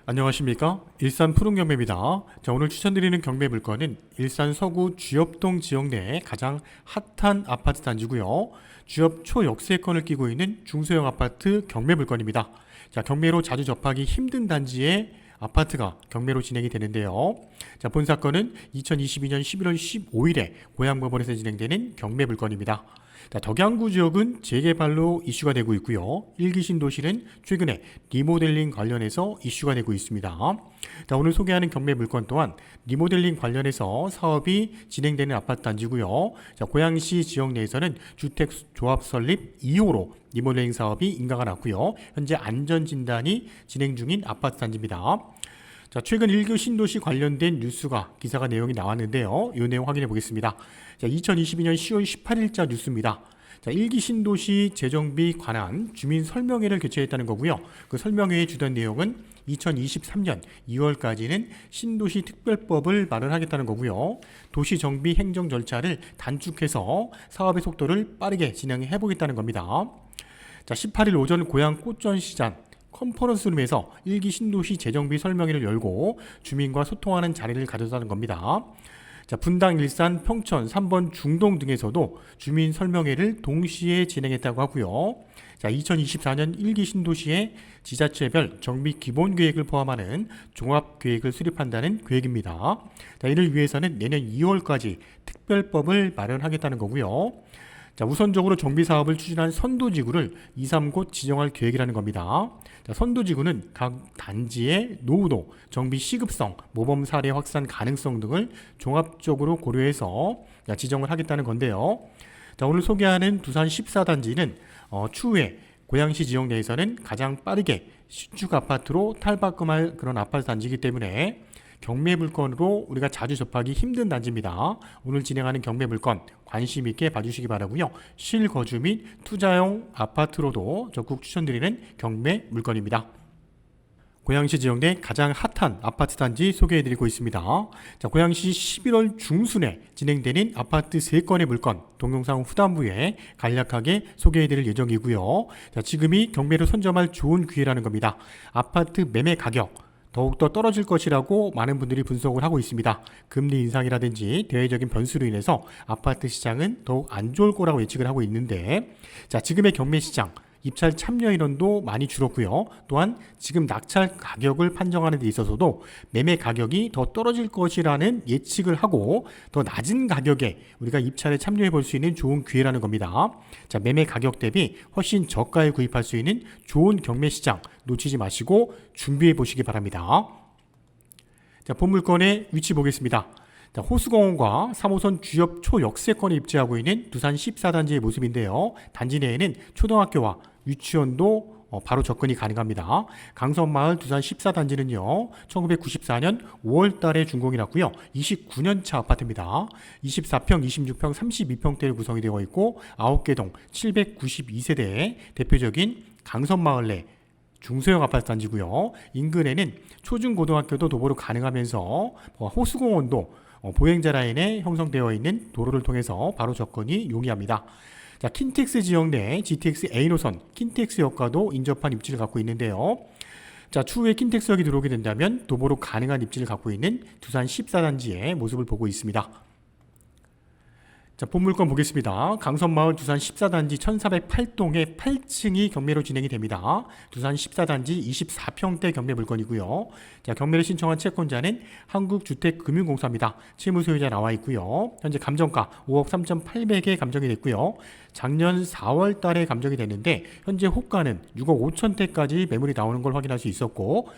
안녕하십니까? 일산 푸른경매입니다. 자, 오늘 추천드리는 경매 물건은 일산 서구 주엽동 지역 내 가장 핫한 아파트 단지고요. 주엽 초역세권을 끼고 있는 중소형 아파트 경매 물건입니다. 자, 경매로 자주 접하기 힘든 단지에 아파트가 경매로 진행이 되는데요. 자, 본 사건은 2022년 11월 15일에 고양법원에서 진행되는 경매 물건입니다. 자, 덕양구 지역은 재개발로 이슈가 되고 있고요. 일기 신도시는 최근에 리모델링 관련해서 이슈가 되고 있습니다. 자, 오늘 소개하는 경매 물건 또한 리모델링 관련해서 사업이 진행되는 아파트 단지고요. 자, 고양시 지역 내에서는 주택 조합 설립 2호로 리모델링 사업이 인가가 났고요. 현재 안전진단이 진행 중인 아파트 단지입니다. 자, 최근 일기 신도시 관련된 뉴스가 기사가 내용이 나왔는데요. 이 내용 확인해 보겠습니다. 자, 2022년 10월 18일자 뉴스입니다. 자, 일기 신도시 재정비 관한 주민 설명회를 개최했다는 거고요. 그 설명회에 주된 내용은 2023년 2월까지는 신도시 특별법을 마련하겠다는 거고요. 도시 정비 행정 절차를 단축해서 사업의 속도를 빠르게 진행해 보겠다는 겁니다. 자, 18일 오전 고양 꽃전시장 컨퍼런스룸에서 일기 신도시 재정비 설명회를 열고 주민과 소통하는 자리를 가졌다는 겁니다. 자, 분당, 일산, 평천, 3번 중동 등에서도 주민 설명회를 동시에 진행했다고 하고요. 자, 2024년 일기 신도시의 지자체별 정비 기본 계획을 포함하는 종합 계획을 수립한다는 계획입니다. 자, 이를 위해서는 내년 2월까지 특별법을 마련하겠다는 거고요. 자, 우선적으로 정비 사업을 추진한 선도지구를 2, 3곳 지정할 계획이라는 겁니다. 자, 선도지구는 각 단지의 노후도, 정비 시급성, 모범 사례 확산 가능성 등을 종합적으로 고려해서 지정을 하겠다는 건데요. 자, 오늘 소개하는 두산 14단지는 추후에 고양시 지역 내에서는 가장 빠르게 신축 아파트로 탈바꿈할 그런 아파트 단지이기 때문에 경매 물건으로 우리가 자주 접하기 힘든 단지입니다. 오늘 진행하는 경매 물건 관심 있게 봐주시기 바라고요. 실거주 및 투자용 아파트로도 적극 추천드리는 경매 물건입니다. 고양시 지역 내 가장 핫한 아파트 단지 소개해드리고 있습니다. 자, 고양시 11월 중순에 진행되는 아파트 3건의 물건 동영상 후반부에 간략하게 소개해드릴 예정이고요. 자, 지금이 경매로 선점할 좋은 기회라는 겁니다. 아파트 매매 가격 더욱더 떨어질 것이라고 많은 분들이 분석을 하고 있습니다. 금리 인상이라든지 대외적인 변수로 인해서 아파트 시장은 더욱 안 좋을 거라고 예측을 하고 있는데, 자, 지금의 경매 시장 입찰 참여 인원도 많이 줄었고요. 또한 지금 낙찰 가격을 판정하는 데 있어서도 매매 가격이 더 떨어질 것이라는 예측을 하고 더 낮은 가격에 우리가 입찰에 참여해 볼 수 있는 좋은 기회라는 겁니다. 자, 매매 가격 대비 훨씬 저가에 구입할 수 있는 좋은 경매 시장 놓치지 마시고 준비해 보시기 바랍니다. 자, 본 물건의 위치 보겠습니다. 자, 호수공원과 3호선 주엽 초역세권에 입지하고 있는 두산 14단지의 모습인데요. 단지 내에는 초등학교와 유치원도 바로 접근이 가능합니다. 강선마을 두산 14단지는요. 1994년 5월 달에 준공이 났고요. 29년차 아파트입니다. 24평, 26평, 32평대로 구성이 되어 있고 9개 동 792세대의 대표적인 강선마을 내 중소형 아파트 단지고요. 인근에는 초중고등학교도 도보로 가능하면서 호수공원도 보행자 라인에 형성되어 있는 도로를 통해서 바로 접근이 용이합니다. 자, 킨텍스 지역 내 GTX A노선 킨텍스역과도 인접한 입지를 갖고 있는데요. 자, 추후에 킨텍스역이 들어오게 된다면 도보로 가능한 입지를 갖고 있는 두산 14단지의 모습을 보고 있습니다. 자, 본 물건 보겠습니다. 강선마을 두산 14단지 1408동의 8층이 경매로 진행이 됩니다. 두산 14단지 24평대 경매 물건이고요. 자, 경매를 신청한 채권자는 한국주택금융공사입니다. 채무 소유자 나와 있고요. 현재 감정가 5억 3,800에 감정이 됐고요. 작년 4월 달에 감정이 됐는데 현재 호가는 6억 5천대까지 매물이 나오는 걸 확인할 수 있었고,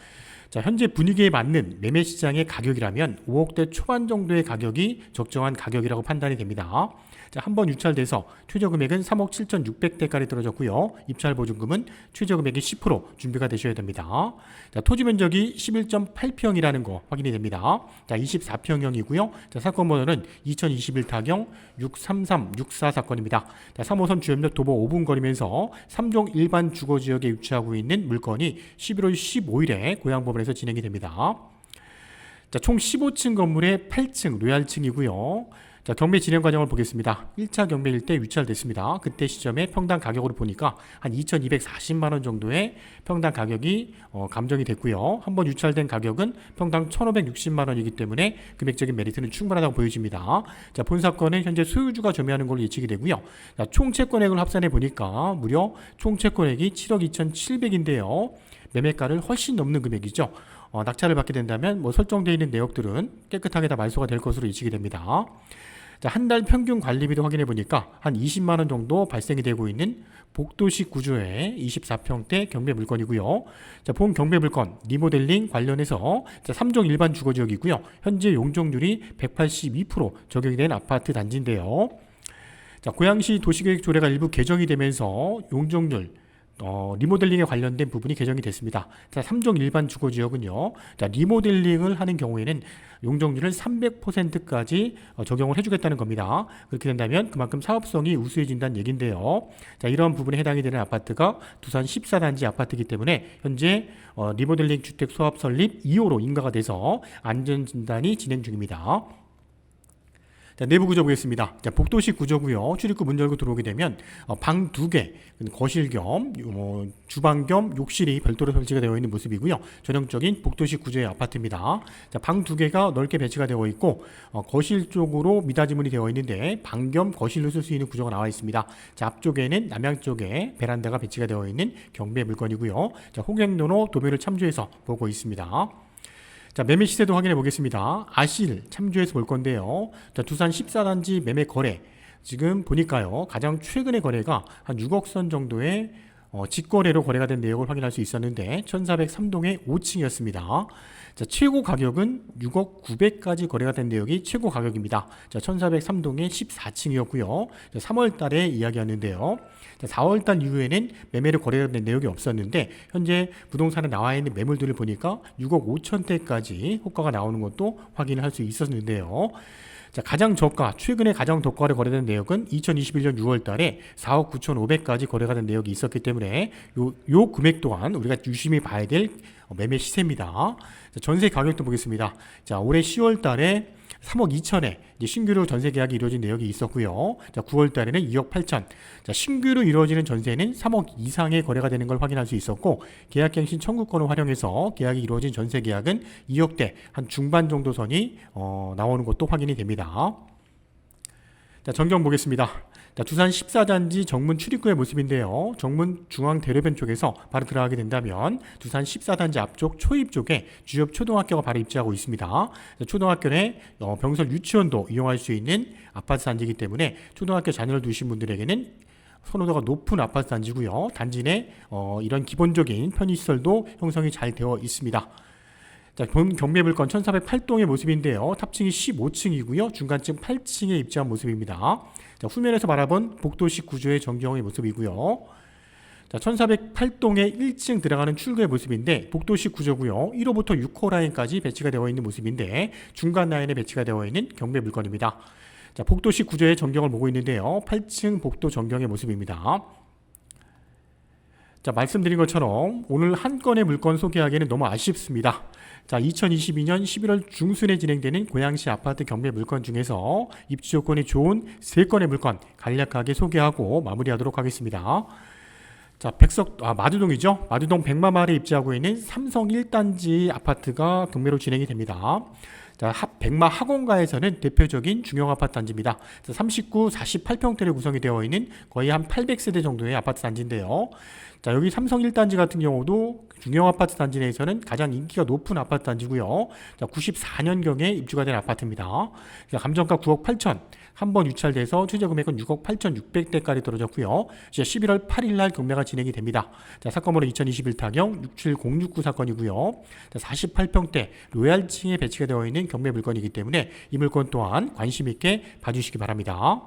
자, 현재 분위기에 맞는 매매 시장의 가격이라면 5억대 초반 정도의 가격이 적정한 가격이라고 판단이 됩니다. 자, 한번 유찰돼서 최저 금액은 3억 7,600대까지 떨어졌고요. 입찰 보증금은 최저 금액의 10% 준비가 되셔야 됩니다. 자, 토지 면적이 11.8평이라는 거 확인이 됩니다. 자, 24평형이고요. 자, 사건 번호는 2021 타경 63364 사건입니다. 자, 3호선 주연역 도보 5분 거리면서 3종 일반 주거지역에 위치하고 있는 물건이 11월 15일에 고양법원에서 진행이 됩니다. 자, 총 15층 건물의 8층 로얄층이고요. 자, 경매 진행 과정을 보겠습니다. 1차 경매일 때 유찰됐습니다. 그때 시점에 평당 가격으로 보니까 한 2,240만 원 정도의 평당 가격이 감정이 됐고요. 한번 유찰된 가격은 평당 1,560만 원이기 때문에 금액적인 메리트는 충분하다고 보여집니다. 자, 본 사건은 현재 소유주가 점유하는 걸로 예측이 되고요. 자, 총 채권액을 합산해 보니까 무려 총 채권액이 7억 2,700인데요. 매매가를 훨씬 넘는 금액이죠. 낙찰을 받게 된다면 설정되어 있는 내역들은 깨끗하게 다 말소가 될 것으로 예측이 됩니다. 자, 한 달 평균 관리비도 확인해 보니까 한 20만 원 정도 발생이 되고 있는 복도식 구조의 24평대 경매 물건이고요. 자, 본 경매 물건 리모델링 관련해서 3종 일반 주거지역이고요. 현재 용적률이 182% 적용이 된 아파트 단지인데요. 자, 고양시 도시계획 조례가 일부 개정이 되면서 용적률 리모델링에 관련된 부분이 개정이 됐습니다. 자, 3종 일반 주거지역은요. 자, 리모델링을 하는 경우에는 용적률을 300%까지 적용을 해주겠다는 겁니다. 그렇게 된다면 그만큼 사업성이 우수해진다는 얘기인데요. 자, 이런 부분에 해당이 되는 아파트가 두산 14단지 아파트이기 때문에 현재 리모델링 주택 소합 설립 2호로 인가가 돼서 안전진단이 진행 중입니다. 자, 내부 구조 보겠습니다. 자, 복도식 구조고요. 출입구 문 열고 들어오게 되면 방 2개, 거실 겸 주방 겸 욕실이 별도로 설치가 되어 있는 모습이고요. 전형적인 복도식 구조의 아파트입니다. 자, 방 2개가 넓게 배치가 되어 있고 거실 쪽으로 미닫이문이 되어 있는데 방 겸 거실로 쓸 수 있는 구조가 나와 있습니다. 자, 앞쪽에는 남향 쪽에 베란다가 배치가 되어 있는 경매 물건이고요. 자, 호갱로로 도면을 참조해서 보고 있습니다. 자, 매매 시세도 확인해 보겠습니다. 아실 참조해서 볼 건데요. 자, 두산 14단지 매매 거래. 지금 보니까요. 가장 최근의 거래가 한 6억 선 정도의 직거래로 거래가 된 내역을 확인할 수 있었는데 1403동의 5층이었습니다. 자, 최고 가격은 6억 900까지 거래가 된 내역이 최고 가격입니다. 자, 1403동의 14층이었고요. 3월 달에 이야기하는데요. 자, 4월 달 이후에는 매매로 거래가 된 내역이 없었는데 현재 부동산에 나와 있는 매물들을 보니까 6억 5천대까지 호가가 나오는 것도 확인할 수 있었는데요. 자, 가장 저가, 최근에 가장 저가로 거래된 내역은 2021년 6월 달에 4억 9,500까지 거래가 된 내역이 있었기 때문에 요 금액 또한 우리가 유심히 봐야 될 매매 시세입니다. 자, 전세 가격도 보겠습니다. 자, 올해 10월 달에 3억 2천에 신규로 전세 계약이 이루어진 내역이 있었고요. 자, 9월 달에는 2억 8천. 자, 신규로 이루어지는 전세는 3억 이상의 거래가 되는 걸 확인할 수 있었고 계약갱신 청구권을 활용해서 계약이 이루어진 전세 계약은 2억대 한 중반 정도 선이 나오는 것도 확인이 됩니다. 자, 전경 보겠습니다. 자, 두산 14단지 정문 출입구의 모습인데요. 정문 중앙 대로변 쪽에서 바로 들어가게 된다면 두산 14단지 앞쪽 초입 쪽에 주협 초등학교가 바로 입지하고 있습니다. 자, 초등학교 내 병설 유치원도 이용할 수 있는 아파트 단지이기 때문에 초등학교 자녀를 두신 분들에게는 선호도가 높은 아파트 단지고요. 단지 내 이런 기본적인 편의시설도 형성이 잘 되어 있습니다. 자, 본 경매 물건 1408동의 모습인데요. 탑층이 15층이고요. 중간층 8층에 입지한 모습입니다. 자, 후면에서 바라본 복도식 구조의 전경의 모습이고요. 자, 1408동의 1층 들어가는 출구의 모습인데 복도식 구조고요. 1호부터 6호 라인까지 배치가 되어 있는 모습인데 중간 라인에 배치가 되어 있는 경매 물건입니다. 자, 복도식 구조의 전경을 보고 있는데요. 8층 복도 전경의 모습입니다. 자, 말씀드린 것처럼 오늘 한 건의 물건 소개하기에는 너무 아쉽습니다. 자, 2022년 11월 중순에 진행되는 고양시 아파트 경매 물건 중에서 입지 요건이 좋은 3건의 물건 간략하게 소개하고 마무리하도록 하겠습니다. 자, 마두동이죠. 마두동 백마마을에 입지하고 있는 삼성 1단지 아파트가 경매로 진행이 됩니다. 자, 백마 학원가에서는 대표적인 중형 아파트 단지입니다. 39, 48평대로 구성이 되어 있는 거의 한 800세대 정도의 아파트 단지인데요. 자, 여기 삼성 1단지 같은 경우도 중형 아파트 단지 내에서는 가장 인기가 높은 아파트 단지고요. 자, 94년경에 입주가 된 아파트입니다. 자, 감정가 9억 8천, 한번 유찰돼서 최저 금액은 6억 8,600대까지 떨어졌고요. 11월 8일 날 경매가 진행이 됩니다. 자, 사건번호 2021 타경 67069 사건이고요. 자, 48평대 로얄층에 배치가 되어 있는 경매 물건이기 때문에 이 물건 또한 관심 있게 봐주시기 바랍니다.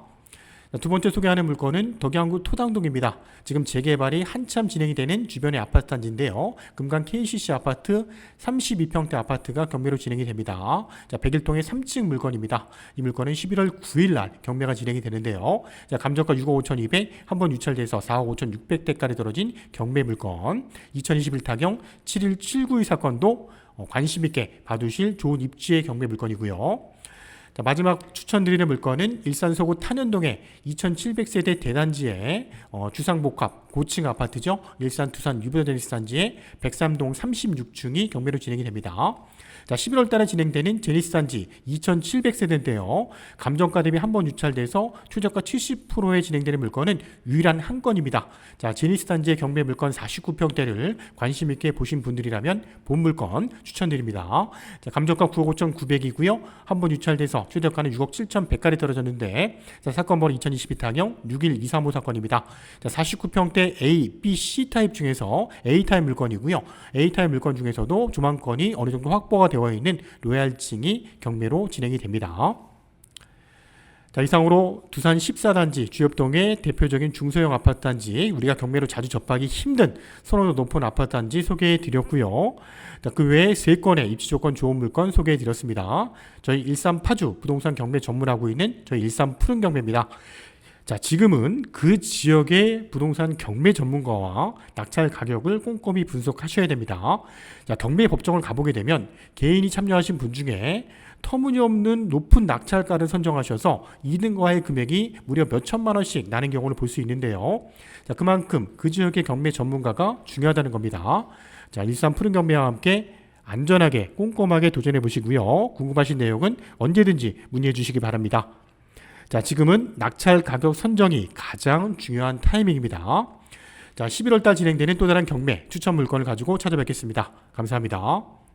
두 번째 소개하는 물건은 덕양구 토당동입니다. 지금 재개발이 한참 진행이 되는 주변의 아파트 단지인데요. 금강 KCC 아파트 32평대 아파트가 경매로 진행이 됩니다. 자, 백일동의 3층 물건입니다. 이 물건은 11월 9일 날 경매가 진행이 되는데요. 자, 감정가 6억 5,200, 한번 유찰돼서 4억 5,600대까지 떨어진 경매 물건. 2021 타경 7.1 792 사건도 관심 있게 봐두실 좋은 입지의 경매 물건이고요. 자, 마지막 추천드리는 물건은 일산 서구 탄현동의 2700세대 대단지의 주상복합 고층 아파트죠. 일산 두산 유보제네시스 단지의 103동 36층이 경매로 진행이 됩니다. 자, 11월 달에 진행되는 제니스 단지 2700세대인데요. 감정가 대비 한 번 유찰돼서 최저가 70%에 진행되는 물건은 유일한 한 건입니다. 자, 제니스 단지의 경매 물건 49평대를 관심 있게 보신 분들이라면 본 물건 추천드립니다. 자, 감정가 9억 5,900이고요. 한 번 유찰돼서 최저가는 6억 7,100까지 떨어졌는데, 자, 사건 번호 2022타경 61235 사건입니다. 자, 49평대 A, B, C 타입 중에서 A 타입 물건이고요. A 타입 물건 중에서도 조망권이 어느 정도 확보가 되어 있는 로얄층이 경매로 진행이 됩니다. 자, 이상으로 두산 14단지 주엽동의 대표적인 중소형 아파트 단지, 우리가 경매로 자주 접하기 힘든 선호도 높은 아파트 단지 소개해 드렸고요. 자, 그 외에 3건의 입지 조건 좋은 물건 소개해 드렸습니다. 저희 일산 파주 부동산 경매 전문하고 있는 저희 일산 푸른 경매입니다. 자, 지금은 그 지역의 부동산 경매 전문가와 낙찰 가격을 꼼꼼히 분석하셔야 됩니다. 자, 경매 법정을 가보게 되면 개인이 참여하신 분 중에 터무니없는 높은 낙찰가를 선정하셔서 2등과의 금액이 무려 몇 천만 원씩 나는 경우를 볼 수 있는데요. 자, 그만큼 그 지역의 경매 전문가가 중요하다는 겁니다. 자, 일산 푸른 경매와 함께 안전하게 꼼꼼하게 도전해 보시고요. 궁금하신 내용은 언제든지 문의해 주시기 바랍니다. 자, 지금은 낙찰 가격 선정이 가장 중요한 타이밍입니다. 자, 11월 달 진행되는 또 다른 경매 추천 물건을 가지고 찾아뵙겠습니다. 감사합니다.